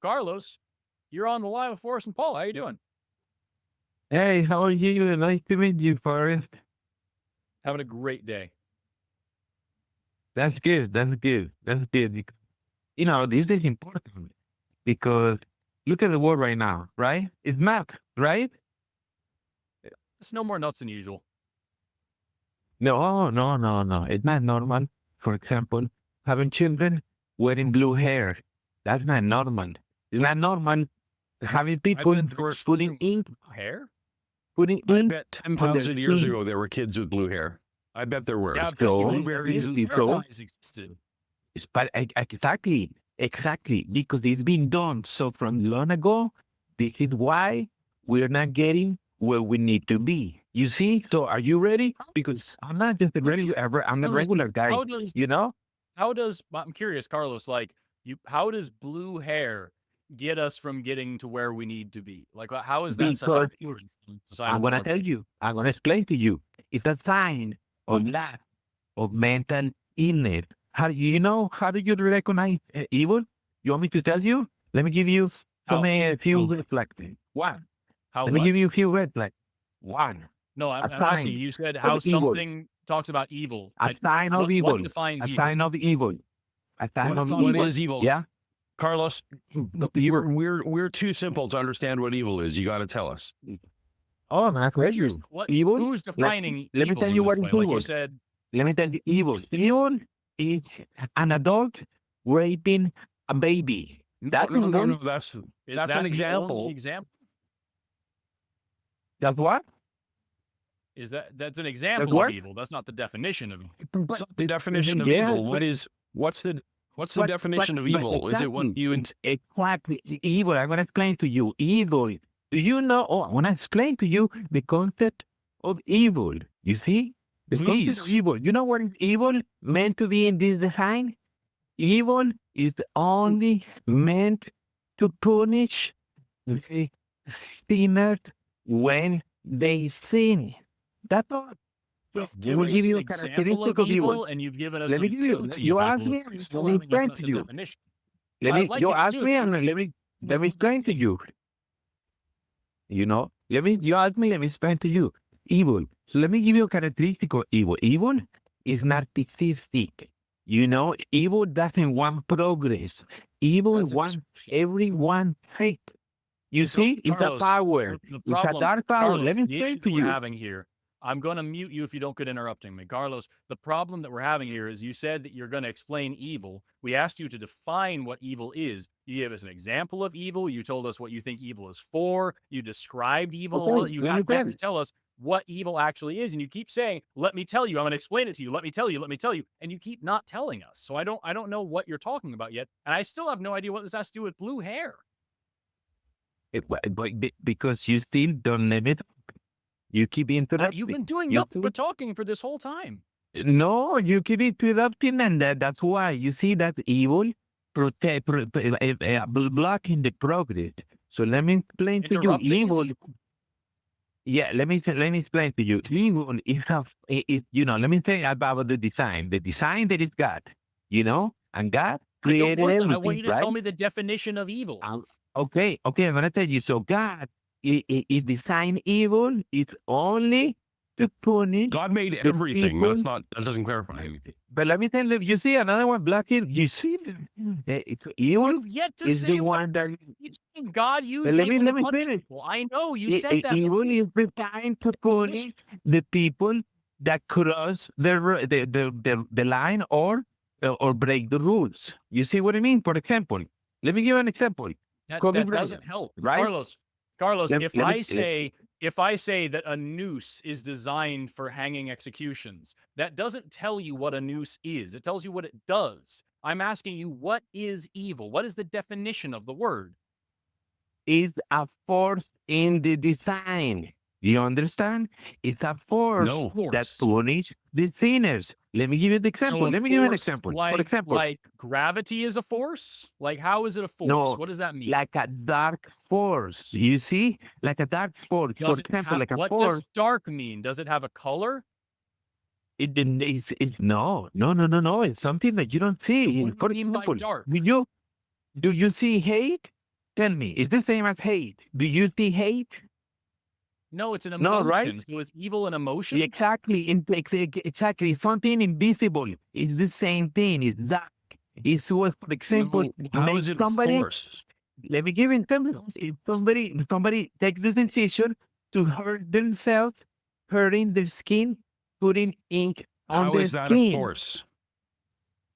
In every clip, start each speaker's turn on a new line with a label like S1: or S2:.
S1: Carlos, you're on the line with Forrest and Paul. How you doing?
S2: Hey, how are you? Nice to meet you, Forrest.
S1: Having a great day.
S2: That's good. That's good. That's good. This is important because look at the world right now, right? It's mad, right?
S1: It's no more nuts than usual.
S2: No, no, no, no. It's not normal. For example, having children wearing blue hair. That's not normal. It's not normal having
S1: I
S2: people
S1: bet there were
S2: putting ink,
S1: hair.
S2: putting
S3: I
S2: ink
S3: bet
S2: on their
S3: 10,000 years
S2: skin.
S3: ago there were kids with blue hair. I bet there were.
S1: Yeah, but
S2: So,
S1: blueberries and
S2: so
S1: butterflies existed.
S2: Exactly, exactly, because it's been done so from long ago. This is why we're not getting where we need to be. You see? So, are you ready? Because I'm not just a regular. I'm a regular guy.
S1: How does
S2: You know,
S1: I'm curious, Carlos, like how does blue hair get us from getting to where we need to be? Like how is that such a
S2: because
S1: important
S2: I'm
S1: societal
S2: gonna tell
S1: progress?
S2: you. I'm gonna explain to you. It's a sign of lack of mental illness. How do you recognize evil? You want me to tell you? Let me give you
S1: How
S2: a few
S1: how
S2: red flags. One.
S1: how
S2: Let me
S1: what?
S2: give you a few red flags. One,
S1: No,
S2: a
S1: I'm asking you.
S2: sign
S1: You said
S2: of
S1: how
S2: evil.
S1: something talks about evil.
S2: A sign of
S1: What
S2: evil.
S1: defines
S2: A
S1: evil?
S2: sign of evil. A sign
S1: Let's
S2: of
S1: talk
S3: What
S2: evil.
S1: about
S3: is evil?
S2: Yeah.
S3: Carlos,
S2: Evil.
S3: we're too simple to understand what evil is. You got to tell us.
S2: Oh, man, I you. Evil.
S1: who's
S2: Let,
S1: defining
S2: let me
S1: evil
S2: tell
S1: in
S2: you
S1: this
S2: what is
S1: way? Like you
S2: evil.
S1: said,
S2: Let me tell you evil. Evil is an adult raping a baby.
S3: No,
S2: That's
S3: no, no,
S2: evil.
S3: no.
S1: is
S3: That's an
S1: that the only
S3: example.
S1: example?
S2: That's what?
S1: That's an
S2: That's
S1: example of
S2: what?
S1: evil. That's not the definition of evil.
S3: What's the definition of
S2: Yeah.
S3: evil? What's the
S2: But
S3: definition of evil? Is it what
S2: exactly,
S3: you
S2: exactly, evil. I'm gonna explain to you evil. Do you know? Oh, I wanna explain to you the concept of evil. You see, the concept of
S3: please?
S2: evil. You know what is evil meant to be in this design? Evil is only meant to punish the sinners when they sin. That's all.
S1: You've
S2: We will
S1: given
S2: give
S1: us an
S2: you a
S1: example
S2: characteristic
S1: of
S2: of evil.
S1: evil, and you've given us
S2: Let
S1: some
S2: me give you.
S1: utility
S2: You
S1: of
S2: ask
S1: evil.
S2: me.
S1: You
S2: Let
S1: still
S2: me
S1: haven't given
S2: explain
S1: us
S2: to
S1: a
S2: you.
S1: definition.
S2: Let
S1: I'd
S2: me.
S1: like
S2: You
S1: you to
S2: ask
S1: do
S2: me,
S1: it.
S2: and let me explain to you. Let me. You ask me. Let me explain to you. Evil. So let me give you a characteristic of evil. Evil is narcissistic. Evil doesn't want progress. Evil
S1: That's
S2: wants
S1: a
S2: everyone hate. You
S1: So,
S2: see, it's a
S1: Carlos,
S2: power.
S1: the
S2: It's a
S1: problem,
S2: dark power.
S1: Carlos,
S2: Let me
S1: the issue
S2: explain to
S1: that we're
S2: you.
S1: having here, I'm going to mute you if you don't quit interrupting me. Carlos, the problem that we're having here is you said that you're going to explain evil. We asked you to define what evil is. You gave us an example of evil. You told us what you think evil is for. You described evil.
S2: Okay,
S1: You
S2: let me
S1: have yet
S2: explain.
S1: to tell us what evil actually is. And you keep saying, let me tell you, I'm going to explain it to you. Let me tell you, let me tell you. And you keep not telling us. So I don't know what you're talking about yet. And I still have no idea what this has to do with blue hair.
S2: Because you still don't let it. You keep
S1: But you've
S2: interrupting.
S1: been doing
S2: You
S1: nothing but talking for this whole time.
S2: No, you keep interrupting, and that's why you see that evil blocking the progress. So let me explain to you,
S1: Interrupting is
S2: evil.
S1: evil.
S2: Yeah, let me explain to you. Evil let me say about the design. The design that it got, and God
S1: I don't
S2: created
S1: want that. I want
S2: everything,
S1: you to
S2: right?
S1: tell me the definition of evil.
S2: Okay, I'm gonna tell you. So God is designed evil. It's only to punish
S3: God made
S2: the
S3: everything.
S2: people.
S3: That doesn't clarify anything.
S2: But let me tell you, you see another one, blocking. You see, evil
S1: You've yet to
S2: is the
S1: say what
S2: one that.
S1: God
S2: But
S1: used
S2: let me
S1: evil to
S2: let me
S1: punish
S2: finish.
S1: people. I know you said that.
S2: Evil is designed to punish the people that cross the line or break the rules. You see what I mean? For example, let me give you an example. Kobe
S1: That
S2: Bryant,
S1: doesn't help.
S2: right?
S1: Carlos,
S2: Let,
S1: if
S2: let me.
S1: I say that a noose is designed for hanging executions, that doesn't tell you what a noose is. It tells you what it does. I'm asking you, what is evil? What is the definition of the word?
S2: Is a force in the design. You understand? It's a force
S3: No.
S2: that
S1: Force.
S2: punish the sinners. Let me give you the
S1: So
S2: example.
S1: a
S2: Let me give you an
S1: force
S2: example. For example,
S1: like gravity is a force? Like how is it a force?
S2: no,
S1: What does that mean?
S2: like a dark force. You see, like a dark force. For
S1: Does it
S2: example,
S1: have
S2: like a
S1: what
S2: force.
S1: does dark mean? Does it have a color?
S2: It didn't. No, no, no, no, no. It's something that you don't see.
S1: What do you
S2: For
S1: mean by
S2: example,
S1: dark?
S2: do you see hate? Tell me, is the same as hate? Do you see hate?
S1: No, it's an
S2: No, right?
S1: emotion. So is evil an emotion?
S2: Exactly. Exactly. Something invisible. It's the same thing. It's that. It's what, for example,
S3: How
S2: make
S3: is it
S2: somebody.
S3: force?
S2: Let me give you an example. If somebody takes the decision to hurt themselves, hurting their skin, putting ink on
S3: How
S2: their
S3: is that a
S2: skin,
S3: force?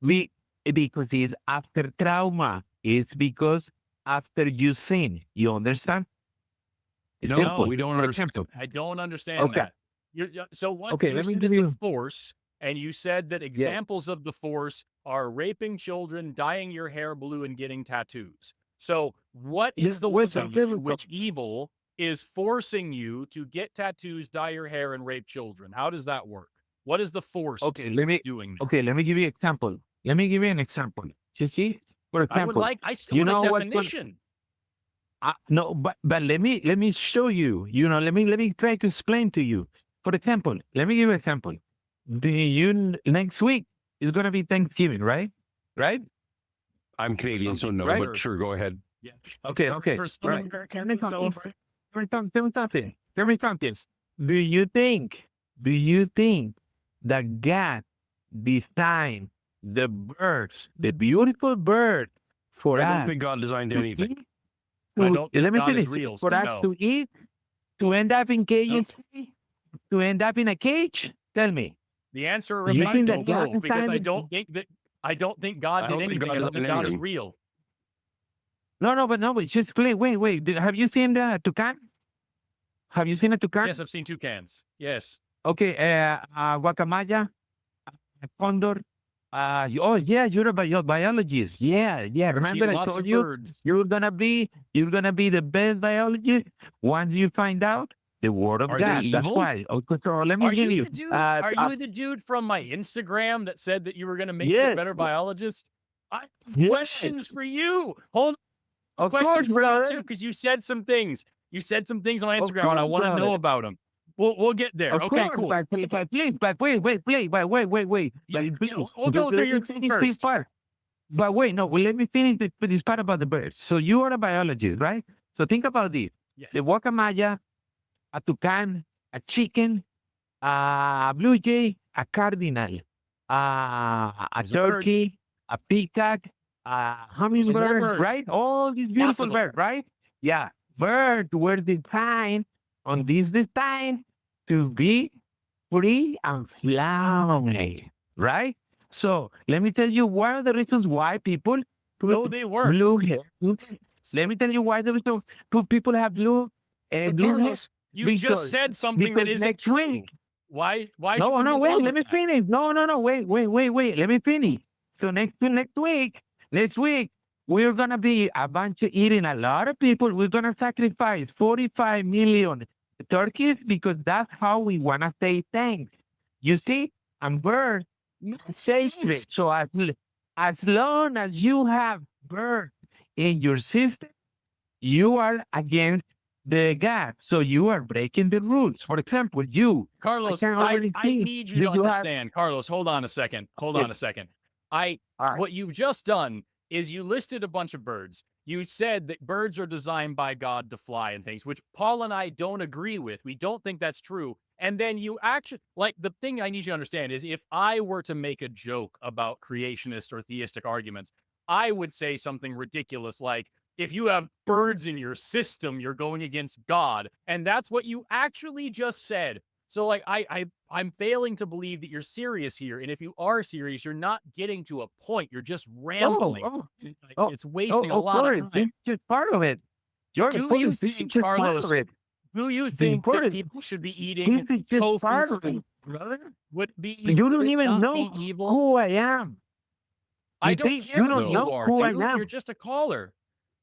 S2: we because it's after trauma. It's because after you sin. You understand?
S3: No,
S2: Example.
S3: we don't
S2: For
S3: understand.
S2: example.
S1: I don't understand
S2: Okay.
S1: that. So what
S2: Okay.
S1: you
S2: Let me
S1: said
S2: give
S1: it's a
S2: you.
S1: force, and you said that
S2: Yeah.
S1: examples of the force are raping children, dyeing your hair blue, and getting tattoos. So what is the
S2: Wait.
S1: one of which evil is forcing you to get tattoos, dye your hair, and rape children? How does that work? What is the force
S2: Okay. Let me.
S1: doing?
S2: Okay. Let me give you an example. Let me give you an example. You see, for example,
S1: I still
S2: you
S1: want a
S2: know what?
S1: definition.
S2: No, but let me show you. Let me try to explain to you. For example, let me give you an example. Do you next week is gonna be Thanksgiving, right? Right?
S3: I'm Canadian, so no,
S2: Right.
S3: but sure, go ahead.
S1: Yeah.
S2: Okay. Okay.
S1: For some
S2: Right.
S1: Americans, it's over.
S2: Tell me something. Tell me something. Do you think? Do you think that God designed the birds, the beautiful bird, for
S3: I don't
S2: us
S3: think God designed
S2: to
S3: anything.
S2: eat?
S1: I don't think
S2: Let me
S1: God is
S2: finish.
S1: real,
S2: For
S1: so
S2: us
S1: no.
S2: to eat, to end up in
S1: Nope.
S2: cages, to end up in a cage? Tell me.
S1: The answer
S2: Do you
S1: remains
S2: think that God
S1: no, because
S2: designed?
S1: I don't think God
S3: I
S1: did
S3: don't think
S1: anything.
S3: God
S1: I don't
S3: designed
S1: think God is
S3: anything.
S1: real.
S2: No, but just play. Wait. Have you seen the toucan? Have you seen a toucan?
S1: Yes, I've seen toucans. Yes.
S2: Okay, guacamaya, condor. Oh yeah, you're a biologist. Yeah.
S1: I've
S2: Remember
S1: seen
S2: I
S1: lots
S2: told
S1: of
S2: you
S1: birds.
S2: you're gonna be the best biologist once you find out the word of
S3: Are they
S2: God. That's
S3: evil?
S2: why. Okay, so let me
S1: Are
S2: give
S1: you
S2: you.
S1: the dude? Are you the dude from my Instagram that said that you were going to make me a
S2: Yes,
S1: better biologist? I have
S2: yes,
S1: questions for you. Hold on,
S2: of course,
S1: questions for you too,
S2: brother.
S1: because you said some things. You said some things on
S2: Of
S1: Instagram, and I
S2: course,
S1: want to
S2: brother.
S1: know about them. We'll get there.
S2: Of
S1: Okay,
S2: course,
S1: cool.
S2: but please, but wait.
S1: We'll go through your
S2: Let me
S1: thing
S2: finish this
S1: first.
S2: part. But wait, no, well, let me finish this part about the birds. So you are a biologist, right? So think about this.
S1: Yes.
S2: The guacamaya, a toucan, a chicken, a blue jay, a cardinal, a
S1: Those are birds.
S2: turkey, a peacock, a
S1: Those are more
S2: hummingbird,
S1: birds.
S2: right? All these
S1: Lots
S2: beautiful
S1: of them.
S2: birds, right? Yeah. Birds were designed on this design to be free and fly, right? So let me tell you one of the reasons why people put
S1: No, they weren't.
S2: blue hair. Let me tell you why the reason people have
S1: But
S2: blue hair.
S1: Carlos, you just said something that isn't
S2: Next
S1: true.
S2: week.
S1: Why
S2: No,
S1: should we
S2: no,
S1: move
S2: wait.
S1: on
S2: Let
S1: with
S2: me
S1: that?
S2: finish. No. Wait. Let me finish. So next week, we're gonna be a bunch of eating a lot of people. We're gonna sacrifice 45 million turkeys because that's how we wanna say thanks. You see, and birds say it. So as long as you have birds in your system, you are against the God. So you are breaking the rules. For example,
S1: Carlos,
S2: can already
S1: I
S2: see
S1: need you to
S2: you have.
S1: understand. Carlos, hold on a second. Hold
S2: Okay,
S1: on a second.
S2: all right.
S1: What you've just done is you listed a bunch of birds. You said that birds are designed by God to fly and things, which Paul and I don't agree with. We don't think that's true. And then you actually, like, the thing I need you to understand is if I were to make a joke about creationist or theistic arguments, I would say something ridiculous like, if you have birds in your system, you're going against God. And that's what you actually just said. So like I'm failing to believe that you're serious here. And if you are serious, you're not getting to a point. You're just rambling. It's wasting a
S2: Of
S1: lot of
S2: course. This
S1: time.
S2: is just part of it. Jordan,
S1: Do you
S2: this is
S1: think,
S2: just part of
S1: Carlos,
S2: it.
S1: do you
S2: The
S1: think that
S2: important,
S1: people should be
S2: this
S1: eating
S2: is just
S1: tofu
S2: part of
S1: for
S2: it, brother.
S1: would
S2: You don't
S1: it
S2: even
S1: not
S2: know
S1: be evil?
S2: who I am.
S1: I
S2: You
S1: don't
S2: think
S1: care
S2: you
S1: who
S2: don't
S3: No.
S1: you
S2: know
S1: are,
S2: who I
S1: dude. You're
S2: am?
S1: just a caller.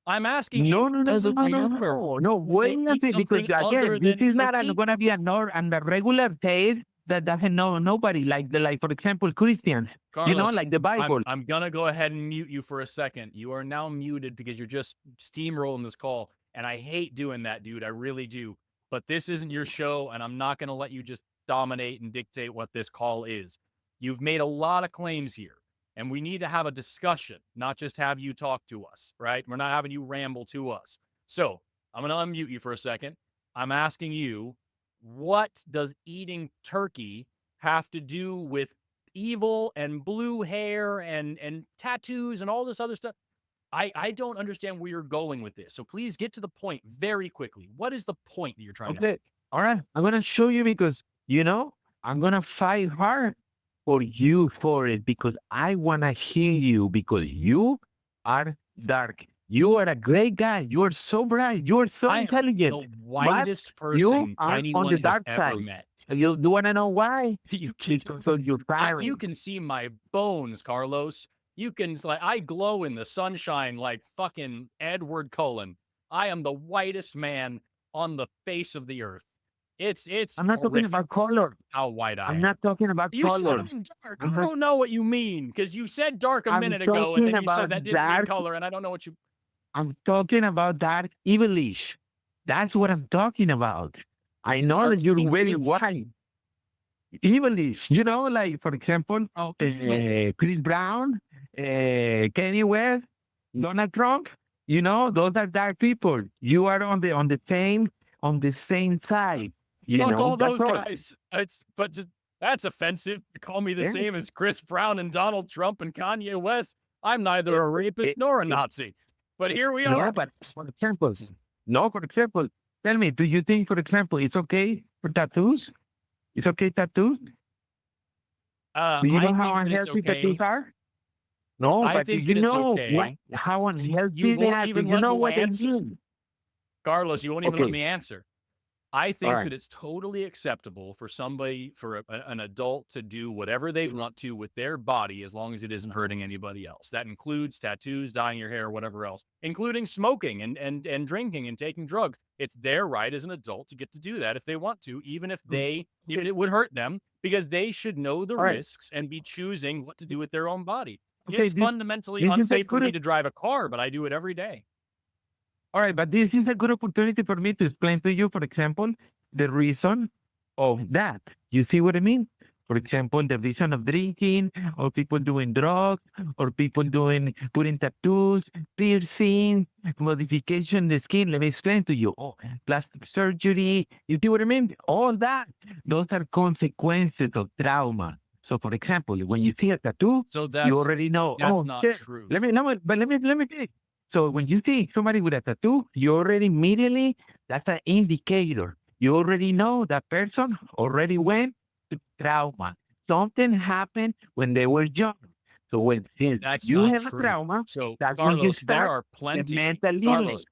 S1: I'm asking
S2: No,
S1: you,
S2: no, no,
S1: does
S2: no,
S1: a
S2: no, no,
S1: believer
S2: no. Wait a
S1: eat
S2: minute, because
S1: something other
S2: again, this
S1: than
S2: is not
S1: turkey?
S2: going to be a regular taste that doesn't know nobody. Like for example, Christians.
S1: Carlos,
S2: Like the Bible.
S1: I'm gonna go ahead and mute you for a second. You are now muted because you're just steamrolling this call, and I hate doing that, dude. I really do. But this isn't your show, and I'm not gonna let you just dominate and dictate what this call is. You've made a lot of claims here. and we need to have a discussion, not just have you talk to us, right? We're not having you ramble to us. So I'm going to unmute you for a second. I'm asking you, what does eating turkey have to do with evil and blue hair and tattoos and all this other stuff? I don't understand where you're going with this. So please get to the point very quickly. What is the point that you're trying to
S2: Okay. All right. I'm going to show you because, I'm going to fight hard for you for it because I want to hear you because you are dark. You are a great guy. You are so bright. You are so
S1: I am
S2: intelligent.
S1: the
S2: But
S1: whitest
S2: you
S1: person
S2: are on
S1: anyone
S2: the
S1: has
S2: dark
S1: ever
S2: side.
S1: met.
S2: You do want to know why?
S1: You can,
S2: Because you're
S1: you
S2: tiring.
S1: can see my bones, Carlos. You can like I glow in the sunshine like fucking Edward Cullen. I am the whitest man on the face of the earth. It's
S2: I'm not talking
S1: horrific
S2: about color.
S1: how white I
S2: I'm
S1: am.
S2: not talking about
S1: You said
S2: color.
S1: I'm dark.
S2: I'm
S1: I
S2: not,
S1: don't know what you mean because you said dark a
S2: I'm
S1: minute ago, and
S2: talking
S1: then you said
S2: about
S1: that didn't mean
S2: dark.
S1: color, and I don't know what you.
S2: I'm talking about dark evilish. That's what I'm talking about. I know
S1: Dark
S2: that you're very
S1: English.
S2: white. Evilish, like for example,
S1: Oh,
S2: Chris Brown, Kanye West, Donald Trump. Those are dark people. You are on the same side.
S1: fuck all
S2: That's
S1: those
S2: all.
S1: guys. It's but just that's offensive to call me the
S2: Yeah.
S1: same as Chris Brown and Donald Trump and Kanye West. I'm neither
S2: It,
S1: a rapist
S2: it,
S1: nor a
S2: it,
S1: Nazi. But here we
S2: no,
S1: are.
S2: but for example, no, for example, tell me, do you think, for example, it's okay for tattoos? It's okay tattoos? Do you know
S1: I
S2: how
S1: think that it's
S2: unhealthy tattoos
S1: okay.
S2: are? No,
S1: I
S2: but do
S1: think
S2: you
S1: that it's
S2: know
S1: okay.
S2: how
S1: You
S2: unhealthy they
S1: won't
S2: are? Do
S1: even
S2: you
S1: let
S2: know
S1: me
S2: what they
S1: answer.
S2: mean?
S1: Carlos, you won't even let
S2: Okay,
S1: me answer. I
S2: all
S1: think
S2: right.
S1: that it's totally acceptable for somebody, for an adult to do whatever they want to with their body as long as it isn't hurting anybody else. That includes tattoos, dyeing your hair, whatever else, including smoking and drinking and taking drugs. It's their right as an adult to get to do that if they want to, even if it would hurt them, because they should know the
S2: All right.
S1: risks and be choosing what to do with their own body.
S2: Okay,
S1: It's fundamentally
S2: this is a
S1: unsafe for me
S2: good
S1: to drive a car, but I do it every day.
S2: all right, but this is a good opportunity for me to explain to you, for example, the reason of that. You see what I mean? For example, the reason of drinking, or people doing drugs, or people putting tattoos, piercing, modification the skin. Let me explain to you. Oh, plastic surgery. You see what I mean? All that. Those are consequences of trauma. So, for example, when you see a tattoo,
S1: So
S2: you already know.
S1: that's
S2: Oh
S1: not
S2: shit. Let me,
S1: truth.
S2: let me, but let me finish. So when you see somebody with a tattoo, you already immediately, that's an indicator. You already know that person already went to trauma. Something happened when they were young. So since
S1: That's
S2: you
S1: not
S2: have a
S1: true.
S2: trauma,
S1: So,
S2: that's when you
S1: Carlos, there
S2: start
S1: are
S2: the
S1: plenty,
S2: mental
S1: Carlos,
S2: healing.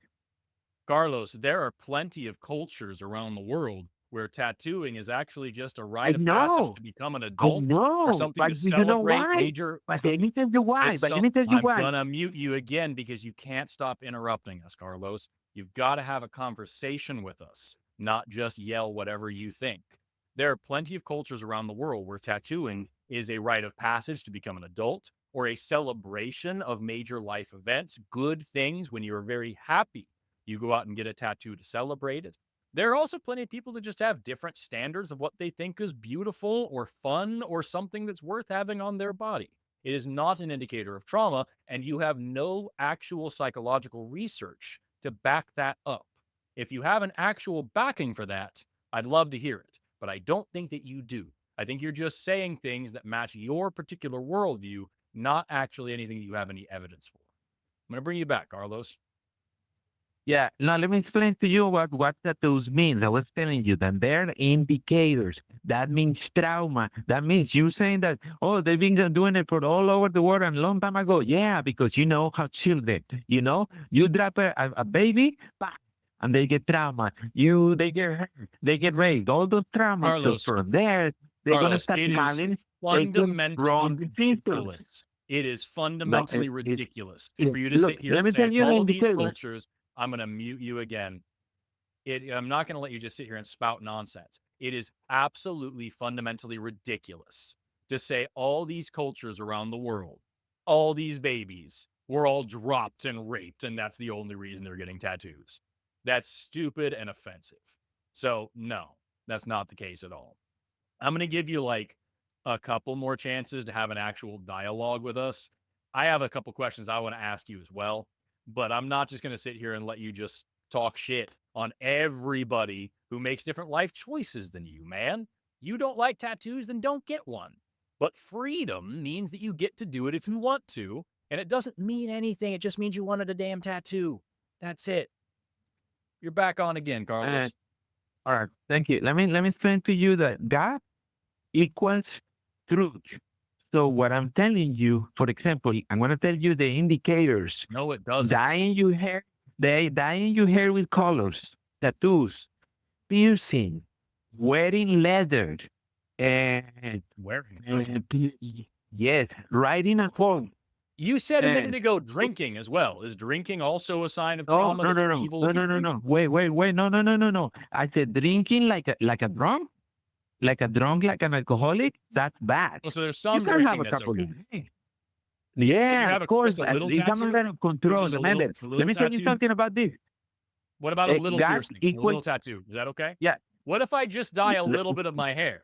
S1: Carlos, there are plenty of cultures around the world where tattooing is actually just a
S2: I
S1: rite of passage
S2: know,
S1: to become an
S2: I
S1: adult or
S2: know,
S1: something to
S2: but do you know
S1: celebrate
S2: why?
S1: major.
S2: But let me tell you why.
S1: It's
S2: But let
S1: so
S2: me tell you
S1: I'm
S2: why.
S1: gonna mute you again because you can't stop interrupting us, Carlos. You've got to have a conversation with us, not just yell whatever you think. There are plenty of cultures around the world where tattooing is a rite of passage to become an adult or a celebration of major life events, good things when you're very happy. You go out and get a tattoo to celebrate it. There are also plenty of people that just have different standards of what they think is beautiful or fun or something that's worth having on their body. It is not an indicator of trauma, and you have no actual psychological research to back that up. If you have an actual backing for that, I'd love to hear it, but I don't think that you do. I think you're just saying things that match your particular worldview, not actually anything that you have any evidence for. I'm going to bring you back, Carlos.
S2: Yeah, now let me explain to you what tattoos mean. I was telling you that they're indicators. That means trauma. That means you saying that, oh, they've been doing it for all over the world and a long time ago. Yeah, because you know how children, you drop a baby, bah, and they get trauma. They get hurt, they get raped, all those traumas. So
S1: Carlos,
S2: from there, they're going to
S1: Carlos,
S2: start
S1: it is
S2: having taking
S1: fundamentally
S2: wrong decisions.
S1: ridiculous. It is
S2: No,
S1: fundamentally ridiculous for you to
S2: look,
S1: sit here
S2: let
S1: and
S2: me
S1: say
S2: tell you the
S1: all these
S2: indicator.
S1: cultures. I'm going to mute you again. I'm not going to let you just sit here and spout nonsense. It is absolutely fundamentally ridiculous to say all these cultures around the world, all these babies were all dropped and raped, and that's the only reason they're getting tattoos. That's stupid and offensive. So, no, that's not the case at all. I'm going to give you like a couple more chances to have an actual dialogue with us, I have a couple questions I want to ask you as well. But I'm not just going to sit here and let you just talk shit on everybody who makes different life choices than you, man. You don't like tattoos, then don't get one. But freedom means that you get to do it if you want to. And it doesn't mean anything. It just means you wanted a damn tattoo. That's it. You're back on again, Carlos.
S2: All right, thank you. Let me explain to you that God equals truth. So what I'm telling you, for example, I'm gonna tell you the indicators.
S1: No, it doesn't.
S2: Dyeing your hair, dyeing your hair with colors, tattoos, piercing, wearing leather, and
S1: Wearing.
S2: yes, riding a horse.
S1: You said a minute
S2: And
S1: ago drinking as well. Is drinking also a sign of
S2: no,
S1: trauma?
S2: no,
S1: That
S2: no,
S1: you're
S2: no,
S1: evil
S2: no,
S1: if you
S2: no, no,
S1: drink?
S2: no. Wait, no, no, no, no, no. I said drinking like a drunk, like a drunk, like an alcoholic. That's bad.
S1: Oh, so there's
S2: You
S1: some
S2: can have
S1: drinking
S2: a
S1: that's
S2: couple
S1: okay.
S2: of drinks.
S1: Can you
S2: Yeah,
S1: have
S2: of course.
S1: just a little
S2: It's
S1: tattoo?
S2: under control.
S1: Just a
S2: Remember,
S1: little
S2: let me tell you
S1: tattoo?
S2: something about this.
S1: What about a little
S2: God
S1: piercing, a
S2: equals,
S1: little tattoo? Is that okay?
S2: yeah.
S1: What if I just dye a little bit of my hair?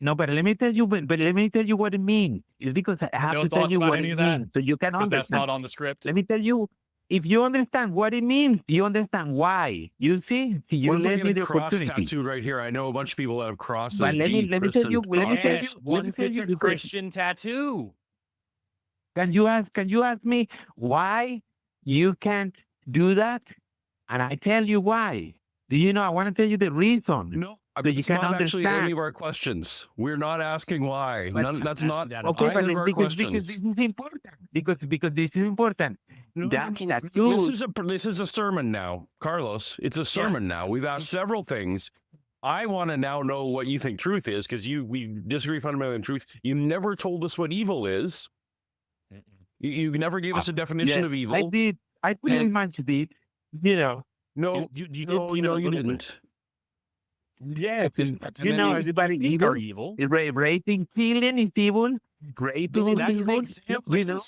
S2: No, but let me tell you, but let me tell you what it means. It's because I have
S1: No
S2: to tell
S1: thoughts
S2: you
S1: about
S2: what
S1: any
S2: it
S1: of that?
S2: means so you can
S1: Because that's
S2: understand.
S1: not on the script.
S2: Let me tell you, if you understand what it means, you understand why. You see, you
S3: What if I
S2: let
S3: get
S2: me
S3: a
S2: the
S3: cross
S2: opportunity.
S3: tattooed right here? I know a bunch of people that have crosses.
S2: But let
S3: Gee,
S2: me tell
S3: Kristen,
S2: you, let me tell
S1: Yes,
S2: you,
S1: what if it's a
S2: because
S1: Christian tattoo?
S2: can you ask me why you can't do that? And I tell you why. Do you know? I want to tell you the reason
S3: No,
S2: so you
S3: it's
S2: can
S3: not actually any
S2: understand.
S3: of our questions. We're not asking why.
S2: But
S3: That's
S1: Asking
S3: not
S1: that of
S2: okay,
S1: us.
S2: but
S3: either of our
S2: because
S3: questions.
S2: this is important. Because this is important.
S3: No,
S2: That's
S3: this is a sermon now, Carlos. It's a sermon now. We've asked several things. I want to now know what you think truth is because we disagree fundamentally on truth. You never told us what evil is. You never gave us a definition of evil.
S2: I did. I pretty much did. You know.
S3: No,
S1: You did
S3: no,
S1: even a
S3: you
S1: little bit.
S3: didn't.
S2: Yes, and
S1: And
S2: you
S1: then
S2: know,
S1: names
S2: everybody
S1: think
S2: evil.
S1: are evil.
S2: Raping, killing is evil. Raping
S1: No,
S2: is
S1: that's an
S2: evil.
S1: example.
S2: You know.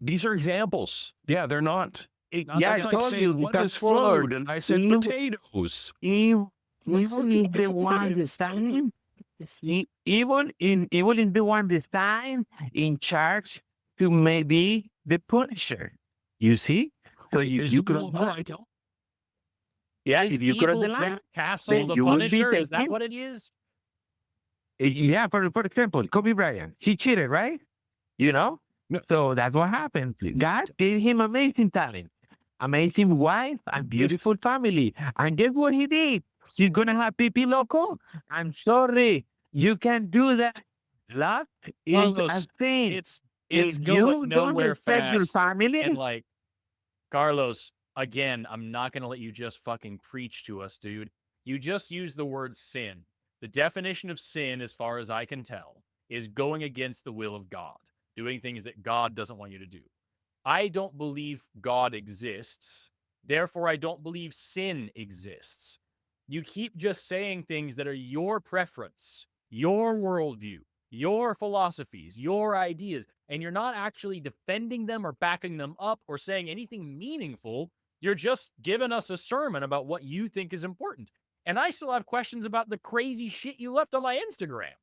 S3: These are examples. Yeah, they're not.
S1: Not
S2: Yeah, I
S3: That's
S1: that
S3: like
S2: told
S3: saying,
S2: you
S3: what
S2: because
S3: is
S2: for
S3: food? And I said
S2: evil,
S3: potatoes.
S2: evil is the one designed. Evil is the one designed in charge to maybe the Punisher. You see? So
S3: Is
S2: you could
S1: Oh, I don't.
S2: yeah,
S1: Is
S2: if you cross
S1: evil
S2: the
S1: Jack
S2: line,
S1: Castle
S2: then
S1: the
S2: you will be
S1: Punisher? Is that
S2: taken.
S1: what it is?
S2: Yeah, for example, Kobe Bryant, he cheated, right? You know?
S3: No.
S2: So that's what happened. God gave him amazing talent, amazing wife, and beautiful family. And guess what he did? He's gonna have pipi loco. I'm sorry, you can't do that. Love is a
S1: Carlos,
S2: thing.
S1: it's
S2: If you
S1: going
S2: don't
S1: nowhere
S2: respect your
S1: fast. And
S2: family,
S1: like, Carlos, again, I'm not gonna let you just fucking preach to us, dude. You just used the word sin. The definition of sin, as far as I can tell, is going against the will of God, doing things that God doesn't want you to do. I don't believe God exists. Therefore, I don't believe sin exists. You keep just saying things that are your preference, your worldview, your philosophies, your ideas, and you're not actually defending them or backing them up or saying anything meaningful. You're just giving us a sermon about what you think is important. And I still have questions about the crazy shit you left on my Instagram.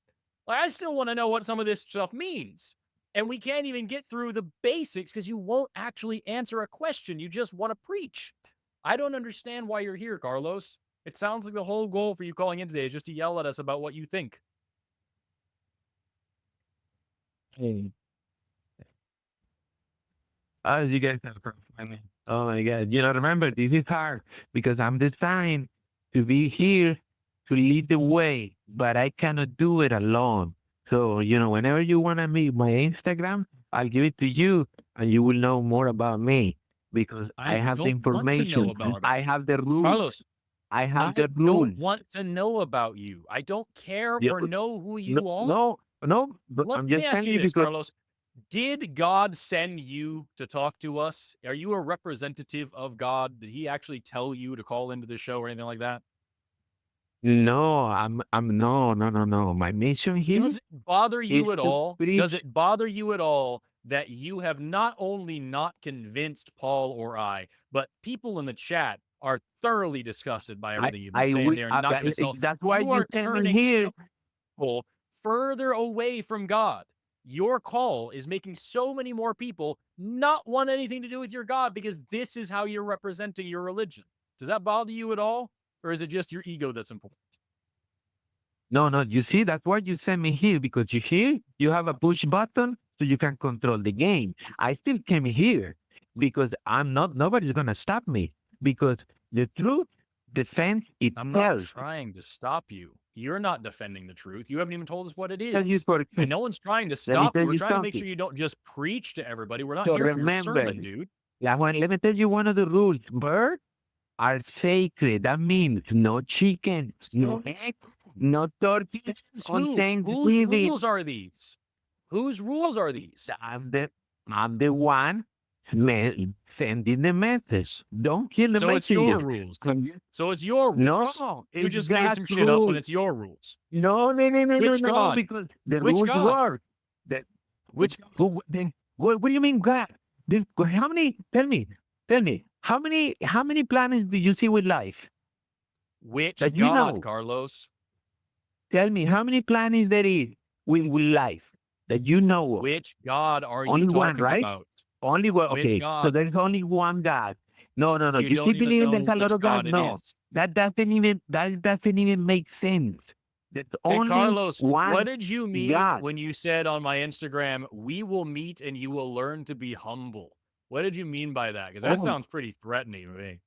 S1: Like, I still want to know what some of this stuff means. And we can't even get through the basics because you won't actually answer a question. You just want to preach. I don't understand why you're here, Carlos. It sounds like the whole goal for you calling in today is just to yell at us about what you think.
S2: hey, oh, you guys have a problem. I mean, oh my God. You know, remember, this is hard because I'm designed to be here to lead the way, but I cannot do it alone. So, you know, whenever you want to meet my Instagram, I'll give it to you and you will know more about me because I
S1: I
S2: have the
S1: don't want to know
S2: information.
S1: about
S2: I
S1: it.
S2: have the rule.
S1: Carlos,
S2: I have
S1: I
S2: the rule.
S1: don't want to know about you. I don't care
S2: Yeah,
S1: or know who
S2: no,
S1: you are.
S2: no, but
S1: Let
S2: I'm
S1: me
S2: just
S1: ask
S2: telling
S1: you
S2: you
S1: this,
S2: because
S1: Carlos. Did God send you to talk to us? Are you a representative of God? Did he actually tell you to call into the show or anything like that?
S2: no, no. My mission here
S1: Does it bother
S2: is
S1: you at
S2: to
S1: all? Does
S2: preach.
S1: it bother you at all that you have not only not convinced Paul or I, but people in the chat are thoroughly disgusted by everything you've been saying there and not going to sell?
S2: That's why
S1: You
S2: you
S1: are
S2: came in
S1: turning
S2: here.
S1: so people further away from God. Your call is making so many more people not want anything to do with your God because this is how you're representing your religion. Does that bother you at all? Or is it just your ego that's important?
S2: No, no, you see, that's why you sent me here because you see, you have a push button so you can control the game. I still came here because nobody's going to stop me because the truth defends
S1: I'm not
S2: itself.
S1: trying to stop you. You're not defending the truth. You haven't even told us what it
S2: Tell you
S1: is.
S2: for,
S1: And no one's trying to
S2: let me
S1: stop you.
S2: tell
S1: We're
S2: you
S1: trying to make
S2: something.
S1: sure you don't just preach to everybody. We're not
S2: So
S1: here for your
S2: remember,
S1: sermon, dude.
S2: let me tell you one of the rules. Birds are sacred. That means no chicken, no egg, no turkey on
S1: Whose
S2: Thanksgiving.
S1: rules are these? Whose rules are these?
S2: I'm the one sending the message. Don't kill the
S1: So it's your
S2: messenger.
S1: rules.
S2: Can you-
S1: So it's your rules.
S2: No,
S1: You
S2: it's
S1: just made
S2: God's
S1: some shit up and
S2: rules.
S1: it's your rules.
S2: No, no, no, no, no,
S1: Which
S2: no,
S1: God?
S2: because the
S1: Which
S2: rules
S1: God?
S2: work. That
S1: Which
S2: then what do you mean God? How many? Tell me, how many planets do you see with life
S1: which
S2: that you
S1: God,
S2: know?
S1: Carlos?
S2: Tell me how many planets there is with life that you know of?
S1: Which God are you
S2: Only one,
S1: talking
S2: right?
S1: about?
S2: Only one.
S1: Which
S2: Okay, so
S1: God?
S2: there's only one God. No, no, no.
S1: You
S2: You
S1: don't
S2: keep
S1: even
S2: believing
S1: know
S2: there's a lot
S1: which
S2: of
S1: God
S2: God.
S1: it
S2: No,
S1: is.
S2: that doesn't even make sense. There's
S1: Hey,
S2: only
S1: Carlos, what
S2: one
S1: did you mean
S2: God.
S1: when you said on my Instagram, we will meet and you will learn to be humble? What did you mean by that? Because that
S2: Oh,
S1: sounds pretty threatening to me.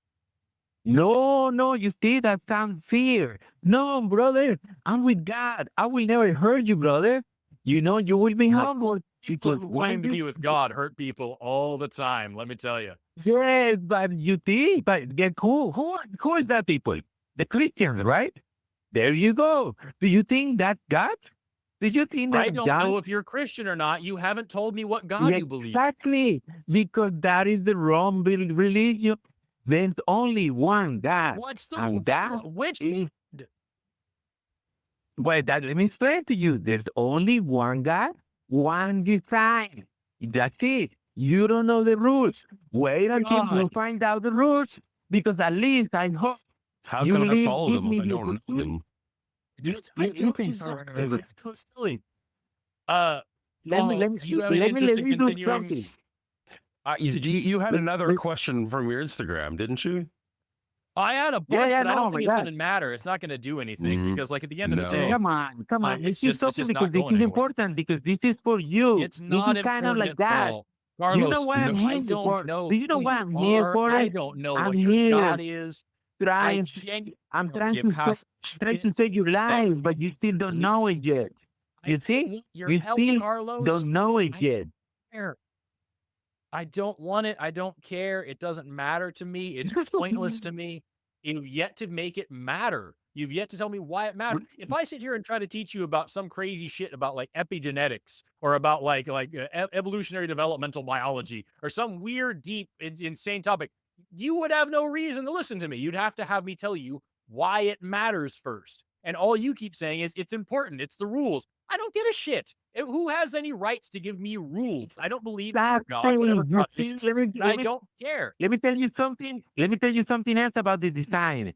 S2: no, no. You see, that sounds fear. No, brother. I'm with God. I will never hurt you, brother. You know, you will be humble
S1: People
S2: because
S1: who
S2: when
S1: claim to
S2: you
S1: be with God hurt people all the time, let me tell you.
S2: yes, but you see, but get who is that people? The Christians, right? There you go. Do you think that God? Do you think
S1: I
S2: that
S1: don't
S2: God?
S1: know if you're Christian or not. You haven't told me what God
S2: Yeah,
S1: you believe.
S2: exactly, because that is the wrong religion. There's only one God,
S1: What's the
S2: and that
S1: which
S2: is well. That let me explain to you. There's only one God, one design. That's it. You don't know the rules. Wait until you
S1: God?
S2: find out the rules, because at least I hope
S3: How
S2: you
S3: can I
S2: leave.
S3: follow
S2: Give
S3: them
S2: me
S3: if I
S2: the
S3: don't know
S2: opportunity.
S3: them?
S1: Dude,
S2: You, you can.
S1: It's so silly.
S2: Let me
S1: Paul,
S2: let me
S1: do you have any
S2: let me
S1: interest
S2: let
S1: in
S2: me do
S1: continuing?
S2: something.
S3: You had
S2: Let-
S3: another
S2: let-
S3: question from your Instagram, didn't you?
S1: I had a
S2: Yeah,
S1: bunch,
S2: yeah,
S1: but I
S2: no,
S1: don't
S2: oh my
S1: think it's going
S2: God.
S1: to matter. It's not going to do anything
S3: Mhm.
S1: because, like, at the end of the day,
S3: No.
S2: Come on.
S1: it's
S2: Let's do
S1: just
S2: something because
S1: not
S2: this
S1: going
S2: is
S1: anywhere.
S2: important because this is for you.
S1: It's
S2: This
S1: not
S2: is kind of like
S1: important,
S2: that.
S1: Paul.
S2: You know
S1: Carlos,
S2: what I'm
S3: No.
S1: I
S2: here
S1: don't
S2: for?
S1: know
S2: Do you know
S1: who
S2: what
S1: you
S2: I'm here
S1: are.
S2: for?
S1: I don't know
S2: I'm
S1: what your
S2: here
S1: God is. I
S2: trying.
S1: genuinely
S2: I'm
S1: don't
S2: trying
S1: give
S2: to
S1: half
S2: trying to
S1: shit
S2: save your
S1: that
S2: life, but you still don't know it yet.
S1: I
S2: You
S1: don't
S2: see?
S1: want your
S2: You
S1: help,
S2: still
S1: Carlos.
S2: don't know it
S1: I
S2: yet.
S1: don't care. I don't want it. I don't care. It doesn't matter to me. It's pointless to me. You've yet to make it matter. You've yet to tell me why it matters. If I sit here and try to teach you about some crazy shit about like epigenetics or about evolutionary developmental biology or some weird, deep, insane topic, you would have no reason to listen to me. You'd have to have me tell you why it matters first. And all you keep saying is it's important. It's the rules. I don't give a shit. Who has any rights to give me rules? I don't believe in your God, whatever
S2: You
S1: God it
S2: see,
S1: is. And I don't care.
S2: let me tell you something. Let me tell you something else about the design.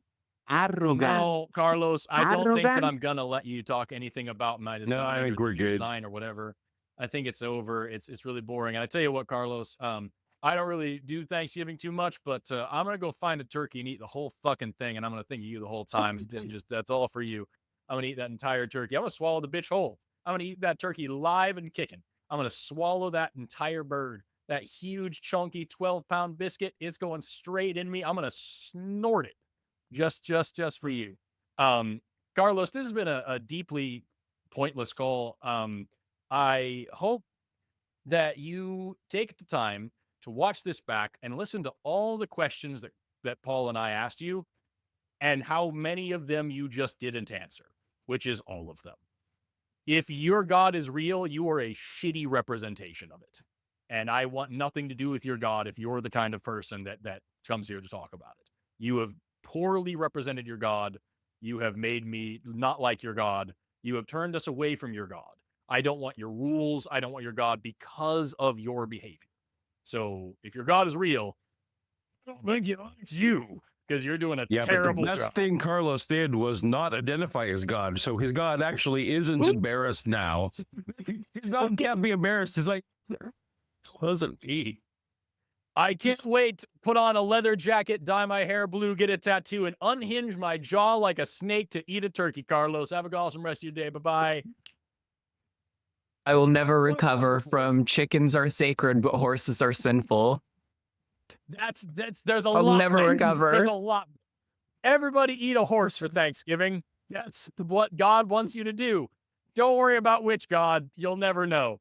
S2: Arrogant.
S1: No, Carlos, I don't think that
S2: Arrogant.
S1: I'm gonna let you talk anything about my
S3: No, I
S1: design or
S3: think
S1: the
S3: we're good.
S1: design or whatever. I think it's over. It's really boring. And I tell you what, Carlos, I don't really do Thanksgiving too much, but I'm gonna go find a turkey and eat the whole fucking thing, and I'm gonna think of you the whole time. And just that's all for you. I'm gonna eat that entire turkey. I'm gonna swallow the bitch whole. I'm gonna eat that turkey live and kicking. I'm gonna swallow that entire bird. That huge, chunky 12-pound biscuit. It's going straight in me. I'm gonna snort it just for you. Um, Carlos, this has been a deeply pointless call. I hope that you take the time to watch this back and listen to all the questions that Paul and I asked you and how many of them you just didn't answer, which is all of them. If your God is real, you are a shitty representation of it. And I want nothing to do with your God if you're the kind of person that comes here to talk about it. You have poorly represented your God. You have made me not like your God. You have turned us away from your God. I don't want your rules. I don't want your God because of your behavior. So if your God is real, I don't think he likes you because you're doing a
S3: Yeah,
S1: terrible
S3: but the best
S1: job.
S3: thing Carlos did was not identify as God. So his God actually isn't embarrassed now. His God can't be embarrassed. He's like, wasn't me.
S1: I can't wait to put on a leather jacket, dye my hair blue, get a tattoo, and unhinge my jaw like a snake to eat a turkey, Carlos. Have a awesome rest of your day. Bye-bye.
S4: I will never recover from chickens are sacred, but horses are sinful.
S1: There's a
S4: I'll
S1: lot.
S4: never
S1: man.
S4: recover.
S1: There's a lot. Everybody eat a horse for Thanksgiving. That's what God wants you to do. Don't worry about which God. You'll never know.